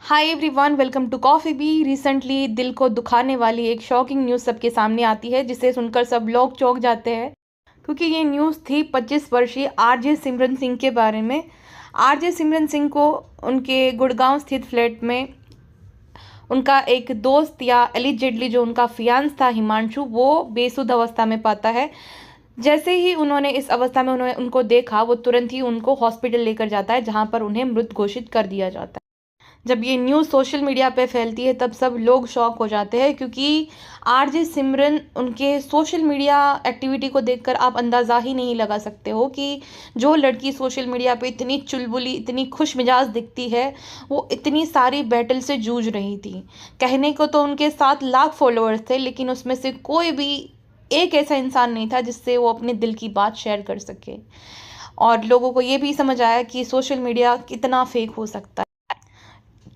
Hi everyone, welcome to Coffee Bee. Recently दिल को दुखाने वाली एक शॉकिंग न्यूज़ सबके सामने आती है, जिसे सुनकर सब लोग चौंक जाते हैं। क्योंकि ये न्यूज़ थी 25 वर्षीय आरजे सिमरन सिंह के बारे में। आरजे सिमरन सिंह को उनके गुड़गांव स्थित फ्लैट में उनका एक दोस्त या एलिजेडली जो उनका फियांस था हिमांशु, वो बेसुध अवस्था में पाता है। जैसे ही उन्होंने इस अवस्था में उनको देखा, वो तुरंत ही उनको हॉस्पिटल लेकर जाता है, जहाँ पर उन्हें मृत घोषित कर दिया जाता है। जब ये न्यूज़ सोशल मीडिया पे फैलती है तब सब लोग शॉक हो जाते हैं, क्योंकि आरजे सिमरन उनके सोशल मीडिया एक्टिविटी को देखकर आप अंदाज़ा ही नहीं लगा सकते हो कि जो लड़की सोशल मीडिया पे इतनी चुलबुली, इतनी खुश मिजाज दिखती है, वो इतनी सारी बैटल से जूझ रही थी। कहने को तो उनके 7 लाख फॉलोअर्स थे, लेकिन उसमें से कोई भी एक ऐसा इंसान नहीं था जिससे वो अपने दिल की बात शेयर कर सके। और लोगों को ये भी समझ आया कि सोशल मीडिया कितना फेक हो सकता है।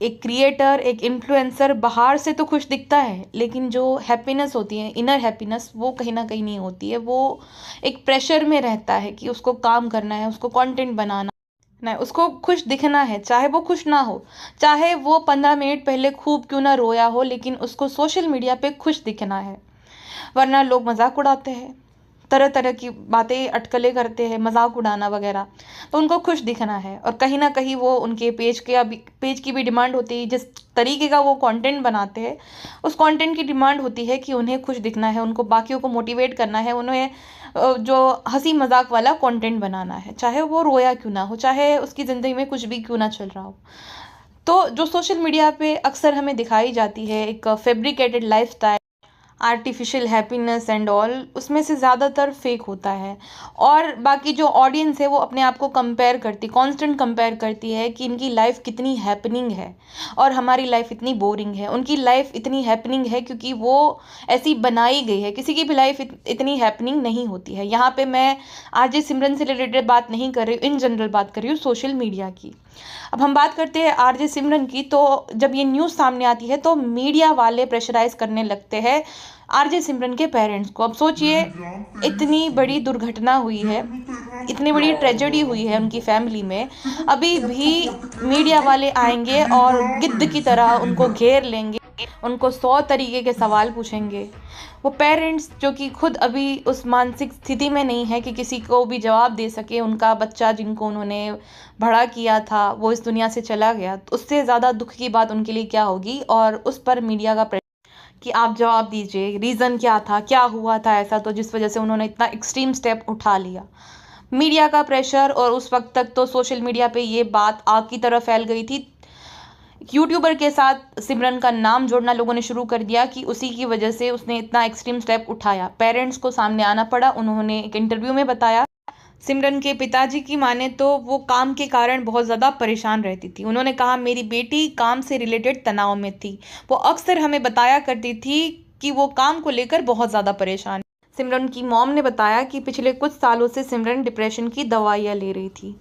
एक क्रिएटर, एक इन्फ्लुएंसर बाहर से तो खुश दिखता है, लेकिन जो हैप्पीनेस होती है, इनर हैप्पीनेस, वो कहीं ना कहीं नहीं होती है। वो एक प्रेशर में रहता है कि उसको काम करना है, उसको कंटेंट बनाना है, उसको खुश दिखना है, चाहे वो खुश ना हो, चाहे वो 15 मिनट पहले खूब क्यों ना रोया हो, लेकिन उसको सोशल मीडिया पे खुश दिखना है। वरना लोग मजाक उड़ाते हैं, तरह तरह की बातें अटकलें करते हैं, मजाक उड़ाना वगैरह। तो उनको खुश दिखना है, और कहीं ना कहीं वो उनके पेज की भी डिमांड होती है। जिस तरीके का वो कंटेंट बनाते हैं, उस कंटेंट की डिमांड होती है कि उन्हें खुश दिखना है, उनको बाकियों को मोटिवेट करना है, उन्हें जो हंसी मजाक वाला कंटेंट बनाना है, चाहे वो रोया क्यों ना हो, चाहे उसकी ज़िंदगी में कुछ भी क्यों ना चल रहा हो। तो जो सोशल मीडिया पे अक्सर हमें दिखाई जाती है एक fabricated lifestyle, artificial happiness and all, उसमें से ज़्यादातर फेक होता है। और बाकी जो ऑडियंस है वो अपने आप को कंपेयर करती, कांस्टेंट कंपेयर करती है कि इनकी लाइफ कितनी हैपनिंग है और हमारी लाइफ इतनी बोरिंग है। उनकी लाइफ इतनी हैपनिंग है क्योंकि वो ऐसी बनाई गई है, किसी की भी लाइफ इतनी हैपनिंग नहीं होती है। यहाँ पे मैं आरजे सिमरन से रिलेटेड बात नहीं कर रही हूँ, इन जनरल बात कर रही हूँ सोशल मीडिया की। अब हम बात करते हैं आरजे सिमरन की। तो जब ये न्यूज़ सामने आती है तो मीडिया वाले प्रेशराइज करने लगते हैं आरजे सिमरन के पेरेंट्स को। अब सोचिए, इतनी बड़ी दुर्घटना हुई है, इतनी बड़ी ट्रेजेडी हुई है उनकी फैमिली में, अभी भी मीडिया वाले आएंगे और गिद्ध की तरह उनको घेर लेंगे, उनको 100 तरीके के सवाल पूछेंगे। वो पेरेंट्स जो कि खुद अभी उस मानसिक स्थिति में नहीं है कि किसी को भी जवाब दे सके, उनका बच्चा जिनको उन्होंने बड़ा किया था वो इस दुनिया से चला गया, तो उससे ज़्यादा दुख की बात उनके लिए क्या होगी। और उस पर मीडिया का कि आप जवाब दीजिए, रीज़न क्या था, क्या हुआ था ऐसा तो जिस वजह से उन्होंने इतना एक्सट्रीम स्टेप उठा लिया। मीडिया का प्रेशर, और उस वक्त तक तो सोशल मीडिया पे ये बात आग की तरह फैल गई थी। यूट्यूबर के साथ सिमरन का नाम जोड़ना लोगों ने शुरू कर दिया कि उसी की वजह से उसने इतना एक्सट्रीम स्टेप उठाया। पेरेंट्स को सामने आना पड़ा। उन्होंने एक इंटरव्यू में बताया, सिमरन के पिताजी की माने तो वो काम के कारण बहुत ज़्यादा परेशान रहती थी। उन्होंने कहा, मेरी बेटी काम से रिलेटेड तनाव में थी। वो अक्सर हमें बताया करती थी कि वो काम को लेकर बहुत ज़्यादा परेशान। सिमरन की मॉम ने बताया कि पिछले कुछ सालों से सिमरन डिप्रेशन की दवाइयाँ ले रही थी।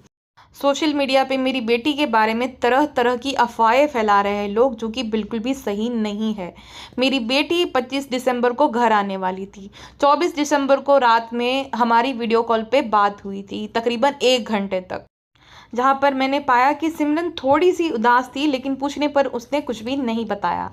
सोशल मीडिया पे मेरी बेटी के बारे में तरह तरह की अफवाहें फैला रहे हैं लोग, जो कि बिल्कुल भी सही नहीं है। मेरी बेटी 25 दिसंबर को घर आने वाली थी। 24 दिसंबर को रात में हमारी वीडियो कॉल पे बात हुई थी, तकरीबन 1 घंटे तक, जहाँ पर मैंने पाया कि सिमरन थोड़ी सी उदास थी, लेकिन पूछने पर उसने कुछ भी नहीं बताया।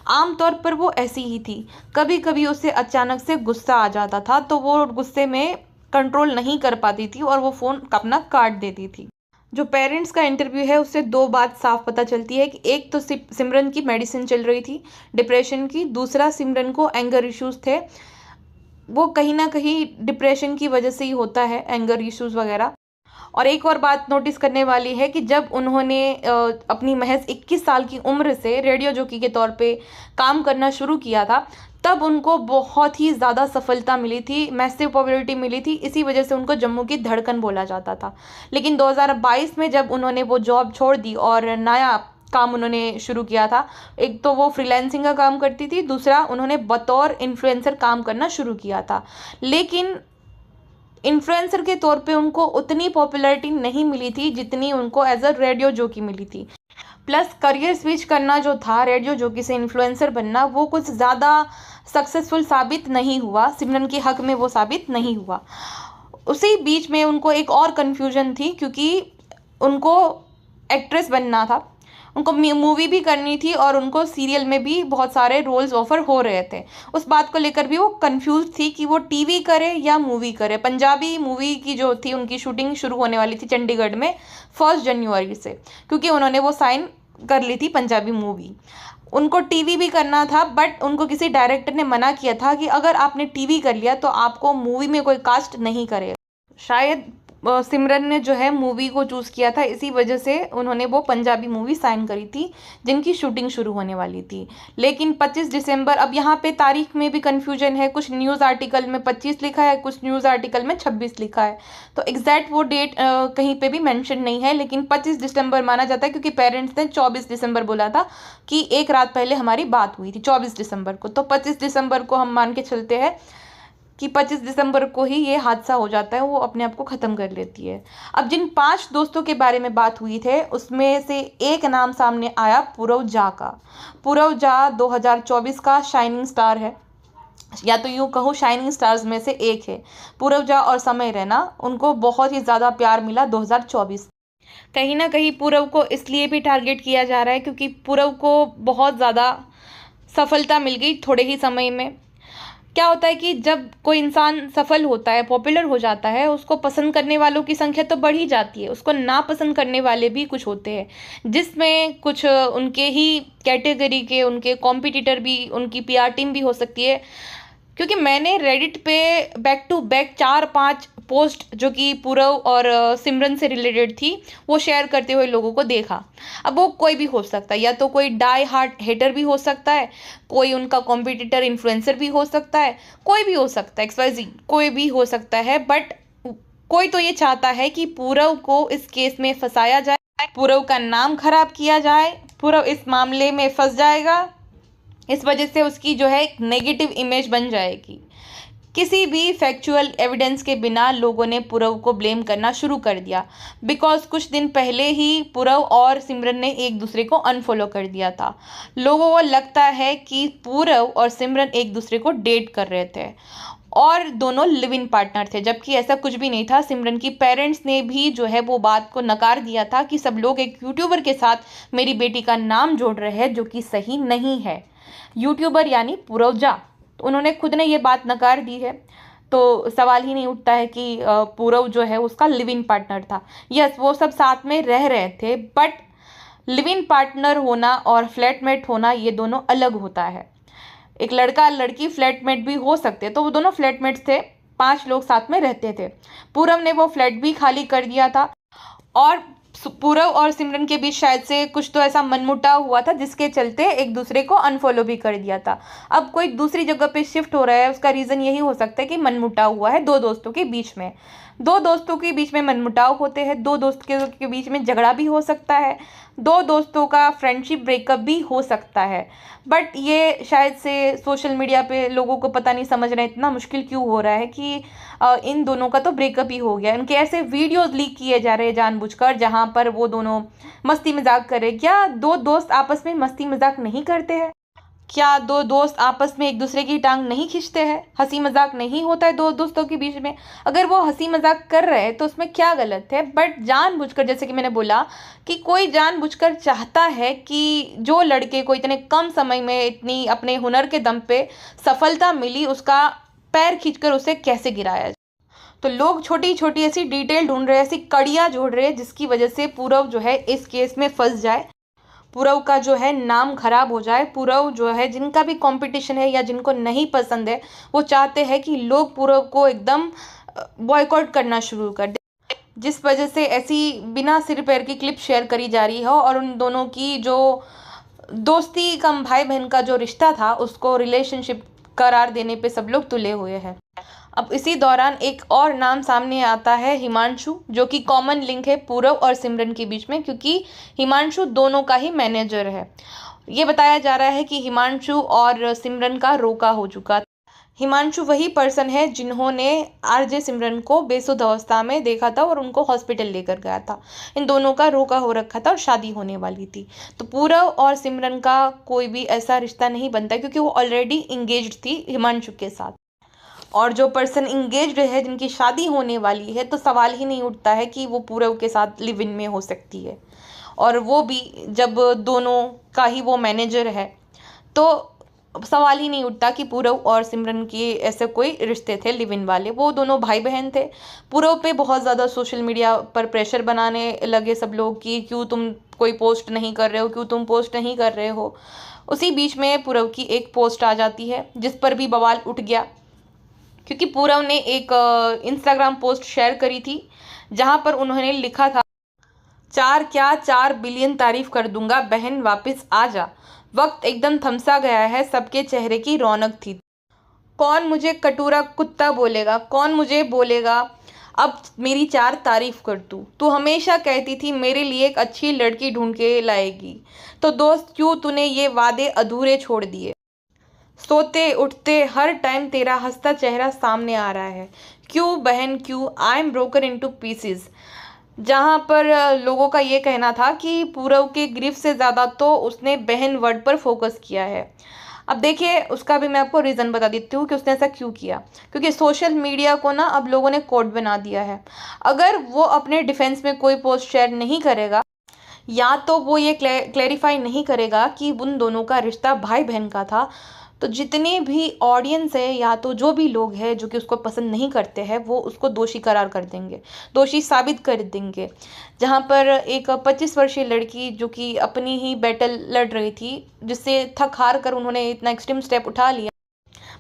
आमतौर पर वो ऐसी ही थी। कभी कभी उसे अचानक से गुस्सा आ जाता था, तो वो गुस्से में कंट्रोल नहीं कर पाती थी और वो फ़ोन अपना काट देती थी। जो पेरेंट्स का इंटरव्यू है उससे 2 बात साफ पता चलती है कि एक तो सिमरन की मेडिसिन चल रही थी डिप्रेशन की, दूसरा सिमरन को एंगर इश्यूज थे। वो कहीं ना कहीं डिप्रेशन की वजह से ही होता है, एंगर इश्यूज वगैरह। और एक और बात नोटिस करने वाली है कि जब उन्होंने अपनी महज 21 साल की उम्र से रेडियो जॉकी के तौर पे काम करना शुरू किया था, तब उनको बहुत ही ज़्यादा सफलता मिली थी, मैसिव पॉपुलैरिटी मिली थी। इसी वजह से उनको जम्मू की धड़कन बोला जाता था। लेकिन 2022 में जब उन्होंने वो जॉब छोड़ दी और नया काम उन्होंने शुरू किया था, एक तो वो फ्रीलांसिंग का काम करती थी, दूसरा उन्होंने बतौर इन्फ्लुएंसर काम करना शुरू किया था। लेकिन इन्फ्लुएंसर के तौर पे उनको उतनी पॉपुलैरिटी नहीं मिली थी जितनी उनको एज अ रेडियो जॉकी मिली थी। प्लस करियर स्विच करना जो था, रेडियो जॉकी से इन्फ्लुएंसर बनना, वो कुछ ज़्यादा सक्सेसफुल साबित नहीं हुआ, सिमरन के हक में वो साबित नहीं हुआ। उसी बीच में उनको एक और कन्फ्यूजन थी, क्योंकि उनको एक्ट्रेस बनना था, उनको मूवी भी करनी थी और उनको सीरियल में भी बहुत सारे रोल्स ऑफर हो रहे थे। उस बात को लेकर भी वो कंफ्यूज थी कि वो टीवी करे या मूवी करे। पंजाबी मूवी की जो थी उनकी शूटिंग शुरू होने वाली थी चंडीगढ़ में 1 जनवरी से, क्योंकि उन्होंने वो साइन कर ली थी पंजाबी मूवी। उनको टीवी भी करना था, बट उनको किसी डायरेक्टर ने मना किया था कि अगर आपने टीवी कर लिया तो आपको मूवी में कोई कास्ट नहीं करेगा। शायद सिमरन ने जो है मूवी को चूज़ किया था, इसी वजह से उन्होंने वो पंजाबी मूवी साइन करी थी जिनकी शूटिंग शुरू होने वाली थी। लेकिन 25 दिसंबर, अब यहाँ पे तारीख में भी कन्फ्यूजन है, कुछ न्यूज़ आर्टिकल में 25 लिखा है, कुछ न्यूज़ आर्टिकल में 26 लिखा है, तो एग्जैक्ट वो डेट कहीं पे भी मेंशन नहीं है, लेकिन 25 दिसंबर माना जाता है क्योंकि पेरेंट्स ने 24 दिसंबर बोला था कि एक रात पहले हमारी बात हुई थी 24 दिसंबर को, तो 25 दिसंबर को हम मान के चलते हैं कि 25 दिसंबर को ही ये हादसा हो जाता है, वो अपने आप को ख़त्म कर लेती है। अब जिन 5 दोस्तों के बारे में बात हुई थे उसमें से एक नाम सामने आया पूरव झा का। पूरव झा 2024 का शाइनिंग स्टार है, या तो यूँ कहो शाइनिंग स्टार्स में से एक है। पूरव झा और समय रैना, उनको बहुत ही ज़्यादा प्यार मिला 2024। कहीं ना कहीं पूरव को इसलिए भी टारगेट किया जा रहा है क्योंकि पूरव को बहुत ज़्यादा सफलता मिल गई थोड़े ही समय में। क्या होता है कि जब कोई इंसान सफल होता है, पॉपुलर हो जाता है, उसको पसंद करने वालों की संख्या तो बढ़ ही जाती है, उसको नापसंद करने वाले भी कुछ होते हैं, जिसमें कुछ उनके ही कैटेगरी के उनके कॉम्पिटिटर भी, उनकी पीआर टीम भी हो सकती है। क्योंकि मैंने रेडिट पे बैक टू बैक 4-5 पोस्ट जो कि पूरव और सिमरन से रिलेटेड थी वो शेयर करते हुए लोगों को देखा। अब वो कोई भी हो सकता है, या तो कोई डाई हार्ट हेटर भी हो सकता है, कोई उनका कॉम्पिटिटर इन्फ्लुएंसर भी हो सकता है, कोई भी हो सकता है, XYZ कोई भी हो सकता है, बट कोई तो ये चाहता है कि पूरव को इस केस में फंसाया जाए, पूरव का नाम खराब किया जाए, पूरव इस मामले में फंस जाएगा, इस वजह से उसकी जो है एक नेगेटिव इमेज बन जाएगी। किसी भी फैक्चुअल एविडेंस के बिना लोगों ने पूरव को ब्लेम करना शुरू कर दिया, बिकॉज कुछ दिन पहले ही पूरव और सिमरन ने एक दूसरे को अनफॉलो कर दिया था। लोगों को लगता है कि पूरव और सिमरन एक दूसरे को डेट कर रहे थे और दोनों लिव इन पार्टनर थे, जबकि ऐसा कुछ भी नहीं था। सिमरन की पेरेंट्स ने भी जो है वो बात को नकार दिया था कि सब लोग एक यूट्यूबर के साथ मेरी बेटी का नाम जोड़ रहे हैं, जो कि सही नहीं है। यूट्यूबर यानी पूरव झा, तो उन्होंने खुद ने ये बात नकार दी है, तो सवाल ही नहीं उठता है कि पूरव जो है उसका लिव इन पार्टनर था। यस, वो सब साथ में रह रहे थे, बट लिव इन पार्टनर होना और फ्लैटमेट होना ये दोनों अलग होता है। एक लड़का लड़की फ्लैटमेट भी हो सकते, तो वो दोनों फ्लैटमेट्स थे, 5 लोग साथ में रहते थे। पूरव ने वो फ्लैट भी खाली कर दिया था और पूरव और सिमरन के बीच शायद से कुछ तो ऐसा मनमुटाव हुआ था जिसके चलते एक दूसरे को अनफॉलो भी कर दिया था। अब कोई दूसरी जगह पे शिफ्ट हो रहा है, उसका रीज़न यही हो सकता है कि मनमुटाव हुआ है 2 दोस्तों के बीच में। 2 दोस्तों के बीच में मनमुटाव होते हैं, 2 दोस्त के बीच में झगड़ा भी हो सकता है, 2 दोस्तों का फ्रेंडशिप ब्रेकअप भी हो सकता है। बट ये शायद से सोशल मीडिया पे लोगों को पता नहीं समझ रहे इतना मुश्किल क्यों हो रहा है कि इन दोनों का तो ब्रेकअप ही हो गया। इनके ऐसे वीडियोस लीक किए जा रहे हैं जानबूझकर, जहाँ पर वो दोनों मस्ती मजाक कर रहे। क्या 2 दोस्त आपस में मस्ती मजाक नहीं करते हैं? क्या 2 दोस्त आपस में एक दूसरे की टांग नहीं खींचते हैं? हंसी मजाक नहीं होता है 2 दोस्तों के बीच में? अगर वो हंसी मजाक कर रहे हैं तो उसमें क्या गलत है? बट जानबूझकर, जैसे कि मैंने बोला कि कोई जानबूझकर चाहता है कि जो लड़के को इतने कम समय में इतनी अपने हुनर के दम पे सफलता मिली, उसका पैर खींचकर उसे कैसे गिराया जाए। तो लोग छोटी छोटी ऐसी डिटेल ढूंढ रहे हैं, ऐसी कड़ियाँ जोड़ रहे हैं जिसकी वजह से पूरव जो है इस केस में फंस जाए, पूरव का जो है नाम खराब हो जाए। पूरव जो है, जिनका भी कंपटीशन है या जिनको नहीं पसंद है, वो चाहते हैं कि लोग पूरव को एकदम बॉयकॉट करना शुरू कर दे, जिस वजह से ऐसी बिना सिर पैर की क्लिप शेयर करी जा रही हो और उन दोनों की जो दोस्ती कम भाई बहन का जो रिश्ता था उसको रिलेशनशिप करार देने पे सब लोग तुले हुए हैं। अब इसी दौरान एक और नाम सामने आता है हिमांशु, जो कि कॉमन लिंक है पूरव और सिमरन के बीच में, क्योंकि हिमांशु दोनों का ही मैनेजर है। ये बताया जा रहा है कि हिमांशु और सिमरन का रोका हो चुका। हिमांशु वही पर्सन है जिन्होंने आरजे सिमरन को बेसुध अवस्था में देखा था और उनको हॉस्पिटल लेकर गया था। इन दोनों का रोका हो रखा था और शादी होने वाली थी। तो पूरव और सिमरन का कोई भी ऐसा रिश्ता नहीं बनता, क्योंकि वो ऑलरेडी इंगेज्ड थी हिमांशु के साथ। और जो पर्सन इंगेज्ड है, जिनकी शादी होने वाली है, तो सवाल ही नहीं उठता है कि वो पूरव के साथ लिव इन में हो सकती है। और वो भी जब दोनों का ही वो मैनेजर है, तो सवाल ही नहीं उठता कि पूरव और सिमरन के ऐसे कोई रिश्ते थे लिव इन वाले। वो दोनों भाई बहन थे। पूरव पे बहुत ज़्यादा सोशल मीडिया पर प्रेशर बनाने लगे सब लोग कि क्यों तुम कोई पोस्ट नहीं कर रहे हो, क्यों तुम पोस्ट नहीं कर रहे हो। उसी बीच में पूरव की एक पोस्ट आ जाती है जिस पर भी बवाल उठ गया, क्योंकि पूरव ने एक इंस्टाग्राम पोस्ट शेयर करी थी जहां पर उन्होंने लिखा था, 4 बिलियन तारीफ कर दूंगा, बहन वापस आ जा। वक्त एकदम थमसा गया है, सबके चेहरे की रौनक थी। कौन मुझे कटोरा कुत्ता बोलेगा, कौन मुझे बोलेगा अब मेरी 4 तारीफ कर तू हमेशा कहती थी मेरे लिए एक अच्छी लड़की ढूंढ के लाएगी, तो दोस्त क्यों तूने ये वादे अधूरे छोड़ दिए। सोते उठते हर टाइम तेरा हंसता चेहरा सामने आ रहा है, क्यों बहन क्यों, I am broken into pieces. जहाँ पर लोगों का ये कहना था कि पूरव के ग्रीफ से ज़्यादा तो उसने बहन वर्ड पर फोकस किया है। अब देखिए, उसका भी मैं आपको रीज़न बता देती हूँ कि उसने ऐसा क्यों किया। क्योंकि सोशल मीडिया को ना अब लोगों ने कोड बना दिया है। अगर वो अपने डिफेंस में कोई पोस्ट शेयर नहीं करेगा, या तो वो ये क्लैरिफाई नहीं करेगा कि उन दोनों का रिश्ता भाई बहन का था, तो जितने भी ऑडियंस है या तो जो भी लोग हैं जो कि उसको पसंद नहीं करते हैं, वो उसको दोषी करार कर देंगे, दोषी साबित कर देंगे। जहाँ पर एक 25 वर्षीय लड़की जो कि अपनी ही बैटल लड़ रही थी, जिससे थक हार कर उन्होंने इतना एक्सट्रीम स्टेप उठा लिया,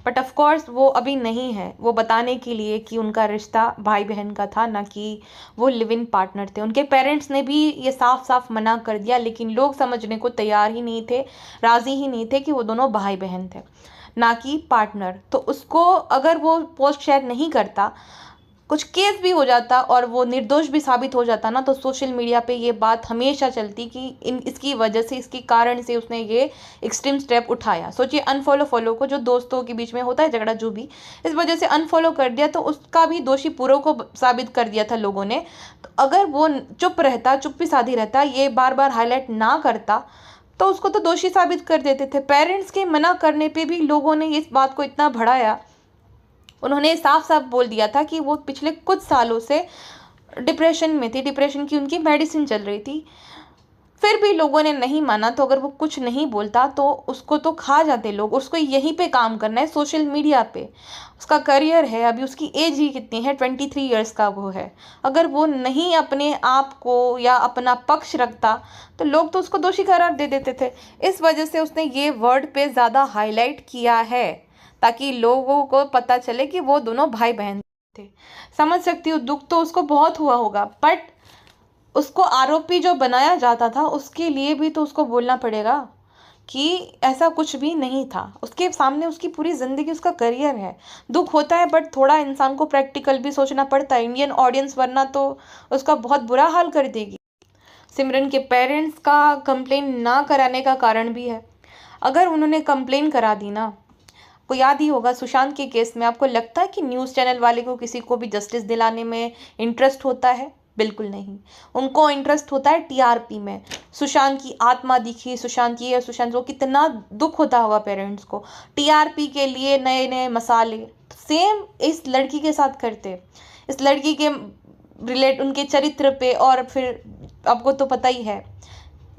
बट ऑफ कोर्स वो अभी नहीं है, वो बताने के लिए कि उनका रिश्ता भाई बहन का था, ना कि वो लिव इन पार्टनर थे। उनके पेरेंट्स ने भी ये साफ साफ मना कर दिया, लेकिन लोग समझने को तैयार ही नहीं थे, राज़ी ही नहीं थे कि वो दोनों भाई बहन थे, ना कि पार्टनर। तो उसको अगर वो पोस्ट शेयर नहीं करता, कुछ केस भी हो जाता और वो निर्दोष भी साबित हो जाता ना, तो सोशल मीडिया पे ये बात हमेशा चलती कि इसकी वजह से, इसके कारण से उसने ये एक्सट्रीम स्टेप उठाया। सोचिए, अनफॉलो फॉलो को जो दोस्तों के बीच में होता है झगड़ा, जो भी इस वजह से अनफॉलो कर दिया, तो उसका भी दोषी पूरव को साबित कर दिया था लोगों ने। तो अगर वो चुप रहता, चुप्पी साधी रहता, ये बार बार हाईलाइट ना करता, तो उसको तो दोषी साबित कर देते थे। पेरेंट्स के मना करने पर भी लोगों ने इस बात को इतना बढ़ाया। उन्होंने साफ साफ बोल दिया था कि वो पिछले कुछ सालों से डिप्रेशन में थी, डिप्रेशन की उनकी मेडिसिन चल रही थी। फिर भी लोगों ने नहीं माना, तो अगर वो कुछ नहीं बोलता तो उसको तो खा जाते लोग। उसको यहीं पे काम करना है, सोशल मीडिया पे। उसका करियर है, अभी उसकी एज ही कितनी है, 23 ईयर्स का वो है। अगर वो नहीं अपने आप को या अपना पक्ष रखता, तो लोग तो उसको दोषी करार दे देते थे। इस वजह से उसने ये वर्ड पे ज़्यादा हाईलाइट किया है, ताकि लोगों को पता चले कि वो दोनों भाई बहन थे। समझ सकती हूँ, दुख तो उसको बहुत हुआ होगा, बट उसको आरोपी जो बनाया जाता था, उसके लिए भी तो उसको बोलना पड़ेगा कि ऐसा कुछ भी नहीं था। उसके सामने उसकी पूरी ज़िंदगी, उसका करियर है। दुख होता है, बट थोड़ा इंसान को प्रैक्टिकल भी सोचना पड़ता है। इंडियन ऑडियंस वरना तो उसका बहुत बुरा हाल कर देगी। सिमरन के पेरेंट्स का कंप्लेन ना कराने का कारण भी है। अगर उन्होंने कंप्लेन करा दी ना, को याद ही होगा सुशांत के केस में, आपको लगता है कि न्यूज़ चैनल वाले को किसी को भी जस्टिस दिलाने में इंटरेस्ट होता है? बिल्कुल नहीं। उनको इंटरेस्ट होता है टीआरपी में। सुशांत की आत्मा दिखी, सुशांत ये, सुशांत वो, कितना दुख होता होगा पेरेंट्स को। टीआरपी के लिए नए नए मसाले, सेम इस लड़की के साथ करते। इस लड़की के रिलेट उनके चरित्र पे, और फिर आपको तो पता ही है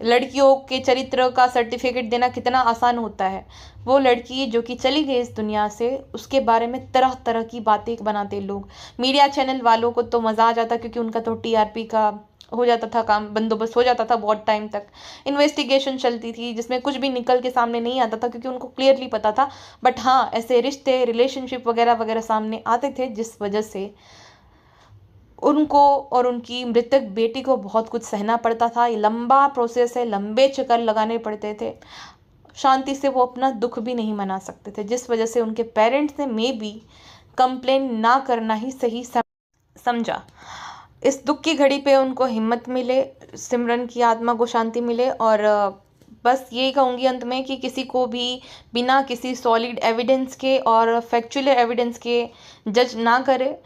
लड़कियों के चरित्र का सर्टिफिकेट देना कितना आसान होता है। वो लड़की जो कि चली गई इस दुनिया से, उसके बारे में तरह तरह की बातें बनाते लोग। मीडिया चैनल वालों को तो मज़ा आ जाता, क्योंकि उनका तो टीआरपी का हो जाता था काम, बंदोबस्त हो जाता था बहुत टाइम तक। इन्वेस्टिगेशन चलती थी जिसमें कुछ भी निकल के सामने नहीं आता था, क्योंकि उनको क्लियरली पता था। बट हाँ, ऐसे रिश्ते, रिलेशनशिप वगैरह वगैरह सामने आते थे, जिस वजह से उनको और उनकी मृतक बेटी को बहुत कुछ सहना पड़ता था। ये लंबा प्रोसेस है, लंबे चक्कर लगाने पड़ते थे। शांति से वो अपना दुख भी नहीं मना सकते थे, जिस वजह से उनके पेरेंट्स ने मे बी कंप्लेन ना करना ही सही समझा। इस दुख की घड़ी पे उनको हिम्मत मिले, सिमरन की आत्मा को शांति मिले। और बस यही कहूँगी अंत में कि किसी को भी बिना किसी सॉलिड एविडेंस के और फैक्चुअल एविडेंस के जज ना करे।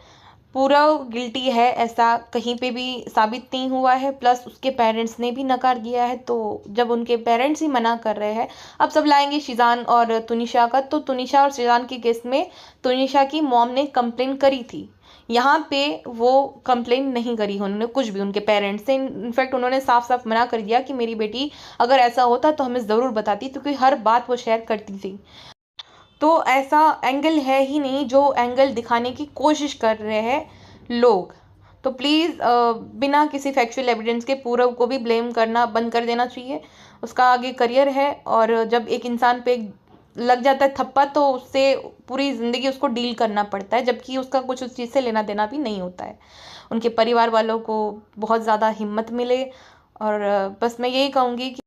पूरव गिल्टी है ऐसा कहीं पे भी साबित नहीं हुआ है, प्लस उसके पेरेंट्स ने भी नकार दिया है। तो जब उनके पेरेंट्स ही मना कर रहे हैं, अब सब लाएंगे शीजान और तुनिशा का। तो तुनिशा और शीजान के केस में तुनिशा की मॉम ने कंप्लेन करी थी यहाँ पे वो कंप्लेन नहीं करी उन्होंने कुछ भी उनके पेरेंट्स से। इनफैक्ट उन्होंने साफ साफ मना कर दिया कि मेरी बेटी अगर ऐसा होता तो हमें ज़रूर बताती, क्योंकि हर बात वो शेयर करती थी। तो ऐसा एंगल है ही नहीं जो एंगल दिखाने की कोशिश कर रहे हैं लोग। तो प्लीज़ बिना किसी फैक्चुअल एविडेंस के पूरव को भी ब्लेम करना बंद कर देना चाहिए। उसका आगे करियर है, और जब एक इंसान पे लग जाता है थप्पा तो उससे पूरी ज़िंदगी उसको डील करना पड़ता है, जबकि उसका कुछ उस चीज़ से लेना देना भी नहीं होता है। उनके परिवार वालों को बहुत ज़्यादा हिम्मत मिले, और बस मैं यही कहूँगी कि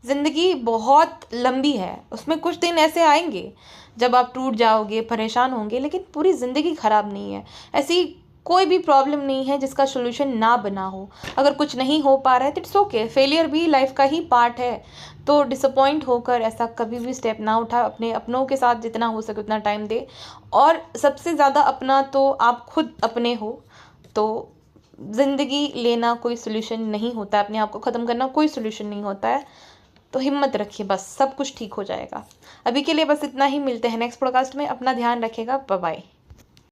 ज़िंदगी बहुत लंबी है, उसमें कुछ दिन ऐसे आएंगे जब आप टूट जाओगे, परेशान होंगे, लेकिन पूरी ज़िंदगी ख़राब नहीं है। ऐसी कोई भी प्रॉब्लम नहीं है जिसका सोल्यूशन ना बना हो। अगर कुछ नहीं हो पा रहा है तो इट्स ओके, फेलियर भी लाइफ का ही पार्ट है। तो डिसअपॉइंट होकर ऐसा कभी भी स्टेप ना उठा। अपने अपनों के साथ जितना हो सके उतना टाइम दे, और सबसे ज़्यादा अपना तो आप खुद अपने हो। तो ज़िंदगी लेना कोई सोल्यूशन नहीं होता है, अपने आप को ख़त्म करना कोई सोल्यूशन नहीं होता है। तो हिम्मत रखिए, बस सब कुछ ठीक हो जाएगा। अभी के लिए बस इतना ही, मिलते हैं नेक्स्ट पॉडकास्ट में। अपना ध्यान रखिएगा, बाय बाय।